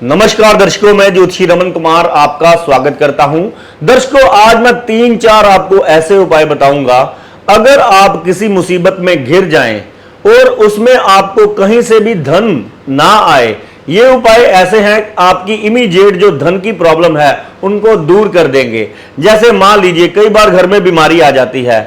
नमस्कार दर्शकों, मैं ज्योतिषी रमन कुमार आपका स्वागत करता हूं। दर्शकों, आज मैं 3-4 आपको ऐसे उपाय बताऊंगा, अगर आप किसी मुसीबत में घिर जाएं और उसमें आपको कहीं से भी धन ना आए, ये उपाय ऐसे हैं आपकी इमीडिएट जो धन की प्रॉब्लम है उनको दूर कर देंगे। जैसे मान लीजिए कई बार घर में बीमारी आ जाती है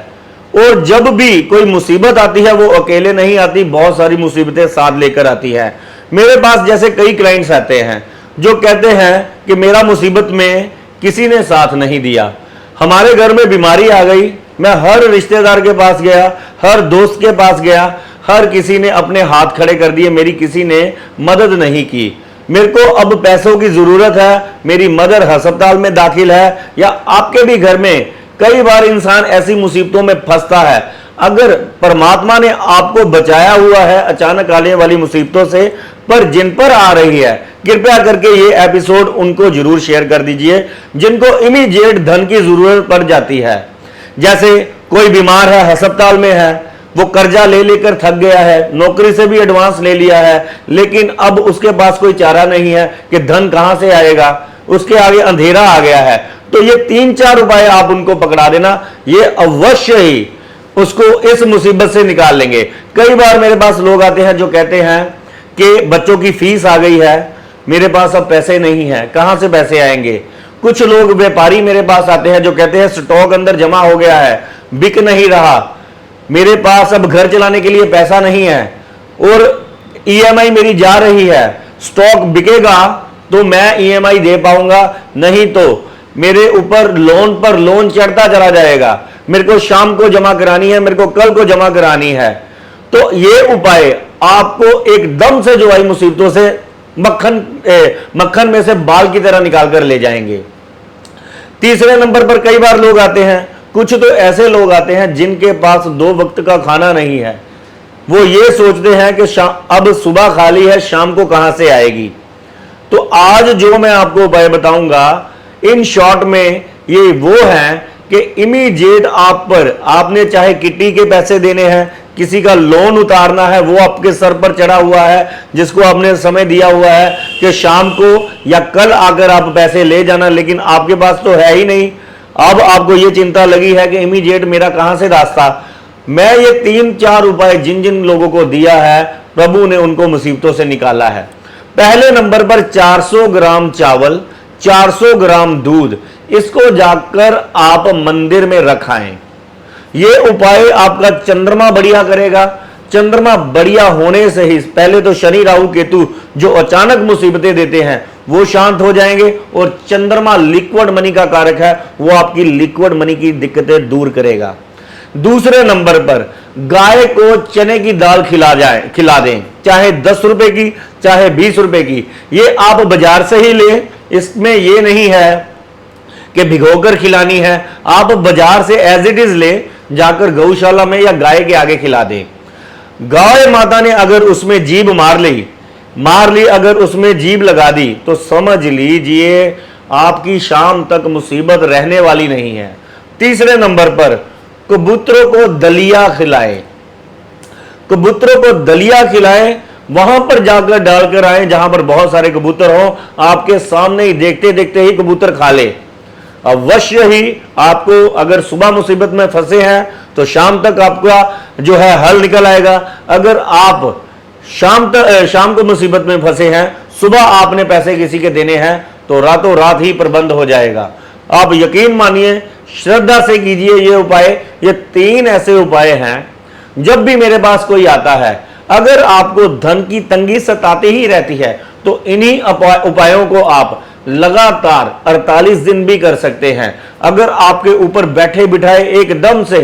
और जब भी कोई मुसीबत आती है वो अकेले नहीं आती, बहुत सारी मुसीबतें साथ लेकर आती है। मेरे पास जैसे कई क्लाइंट्स आते हैं जो कहते हैं कि मेरा मुसीबत में किसी ने साथ नहीं दिया, हमारे घर में बीमारी आ गई, मैं हर रिश्तेदार के पास गया, हर दोस्त के पास गया, हर किसी ने अपने हाथ खड़े कर दिए, मेरी किसी ने मदद नहीं की। मेरे को अब पैसों की जरूरत है, मेरी मदर अस्पताल में दाखिल है, या आपके भी घर में कई बार इंसान ऐसी मुसीबतों में फंसता है। अगर परमात्मा ने आपको बचाया हुआ है अचानक आने वाली मुसीबतों से, पर जिन पर आ रही है, कृपया करके ये एपिसोड उनको जरूर शेयर कर दीजिए जिनको इमीडिएट धन की जरूरत पड़ जाती है। जैसे कोई बीमार है, अस्पताल में है, वो कर्जा ले लेकर थक गया है, नौकरी से भी एडवांस ले लिया है, लेकिन अब उसके पास कोई चारा नहीं है कि धन कहां से आएगा, उसके आगे अंधेरा आ गया है। तो ये 3-4 उपाय आप उनको पकड़ा देना, ये अवश्य ही उसको इस मुसीबत से निकाल लेंगे। कई बार मेरे पास लोग आते हैं जो कहते हैं कि बच्चों की फीस आ गई है, मेरे पास अब पैसे नहीं है, कहां से पैसे आएंगे। कुछ लोग व्यापारी मेरे पास आते हैं जो कहते हैं स्टॉक अंदर जमा हो गया है, बिक नहीं रहा, मेरे पास अब घर चलाने के लिए पैसा नहीं है और ईएमआई मेरी जा रही है, स्टॉक बिकेगा तो मैं ईएमआई दे पाऊंगा, नहीं तो मेरे ऊपर लोन पर लोन चढ़ता चला जाएगा, मेरे को शाम को जमा करानी है, मेरे को कल को जमा करानी है। तो ये उपाय आपको एकदम से जो आई मुसीबतों से मक्खन में से बाल की तरह निकाल कर ले जाएंगे। तीसरे नंबर पर कई बार लोग आते हैं, कुछ तो ऐसे लोग आते हैं जिनके पास 2 वक्त का खाना नहीं है। वो ये सोचते हैं कि अब सुबह खाली है, शाम को कहां से आएगी। तो आज जो मैं आपको उपाय बताऊंगा, इन शॉर्ट में ये वो है कि इमीडिएट आप पर, आपने चाहे किट्टी के पैसे देने हैं, किसी का लोन उतारना है, वो आपके सर पर चढ़ा हुआ है, जिसको आपने समय दिया हुआ है कि शाम को या कल आकर आप पैसे ले जाना, लेकिन आपके पास तो है ही नहीं। अब आपको ये चिंता लगी है कि इमीडिएट मेरा कहां से रास्ता। मैं ये 3-4 उपाय जिन जिन लोगों को दिया है, प्रभु ने उनको मुसीबतों से निकाला है। पहले नंबर पर 400 ग्राम चावल, 400 ग्राम दूध, इसको जाकर आप मंदिर में रखाएं। ये उपाय आपका चंद्रमा बढ़िया करेगा। चंद्रमा बढ़िया होने से ही पहले तो शनि राहु केतु जो अचानक मुसीबतें देते हैं वो शांत हो जाएंगे, और चंद्रमा लिक्विड मनी का कारक है, वो आपकी लिक्विड मनी की दिक्कतें दूर करेगा। दूसरे नंबर पर गाय को चने की दाल खिला दें, चाहे 10 रुपए की चाहे 20 रुपए की। ये आप बाजार से ही लें, इसमें ये नहीं है कि भिगोकर खिलानी है, आप बाजार से एज इट इज ले जाकर गौशाला में या गाय के आगे खिला दें। गाय माता ने अगर उसमें जीभ मार ली, अगर उसमें जीभ लगा दी, तो समझ लीजिए आपकी शाम तक मुसीबत रहने वाली नहीं है। तीसरे नंबर पर कबूतरों को दलिया खिलाएं। कबूतरों को दलिया खिलाएं, वहां पर जाकर डालकर आए जहां पर बहुत सारे कबूतर हो, आपके सामने ही देखते देखते ही कबूतर खा ले। अवश्य ही आपको, अगर सुबह मुसीबत में फंसे हैं तो शाम तक आपका जो है हल निकल आएगा। अगर आप शाम को मुसीबत में फंसे हैं, सुबह आपने पैसे किसी के देने हैं, तो रातों रात ही प्रबंध हो जाएगा। आप यकीन मानिए, श्रद्धा से कीजिए ये उपाय। ये 3 ऐसे उपाय हैं, जब भी मेरे पास कोई आता है, अगर आपको धन की तंगी सताती ही रहती है, तो इन्हीं उपायों को आप लगातार 48 दिन भी कर सकते हैं। अगर आपके ऊपर बैठे बिठाए एकदम से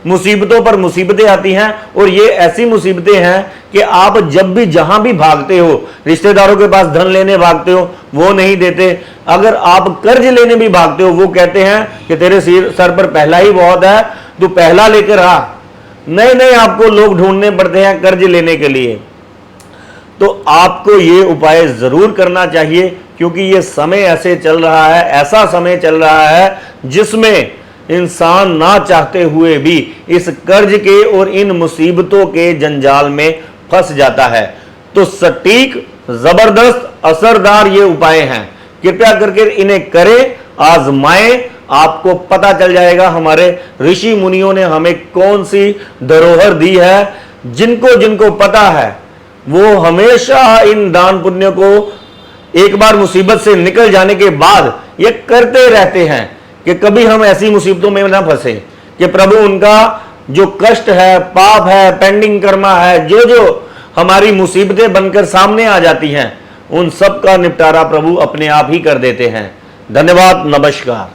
मुसीबतों पर मुसीबतें आती हैं, और ये ऐसी मुसीबतें हैं कि आप जब भी जहां भी भागते हो, रिश्तेदारों के पास धन लेने भागते हो, वो नहीं देते, अगर आप कर्ज लेने भी भागते हो, वो कहते हैं कि तेरे सर पर पहला ही बहुत है, तू पहला लेकर आ। नहीं, आपको लोग ढूंढने पड़ते हैं कर्ज लेने के लिए। तो आपको ये उपाय जरूर करना चाहिए, क्योंकि ये समय ऐसे चल रहा है, ऐसा समय चल रहा है जिसमें इंसान ना चाहते हुए भी इस कर्ज के और इन मुसीबतों के जंजाल में फंस जाता है। तो सटीक, जबरदस्त असरदार ये उपाय हैं। कृपया करके इन्हें करें, आजमाएं, आपको पता चल जाएगा हमारे ऋषि मुनियों ने हमें कौन सी धरोहर दी है। जिनको जिनको पता है वो हमेशा इन दान पुण्य को एक बार मुसीबत से निकल जाने के बाद ये करते रहते हैं कि कभी हम ऐसी मुसीबतों में ना फंसे कि प्रभु उनका जो कष्ट है, पाप है, पेंडिंग कर्मा है, जो जो हमारी मुसीबतें बनकर सामने आ जाती हैं, उन सब का निपटारा प्रभु अपने आप ही कर देते हैं। धन्यवाद, नमस्कार।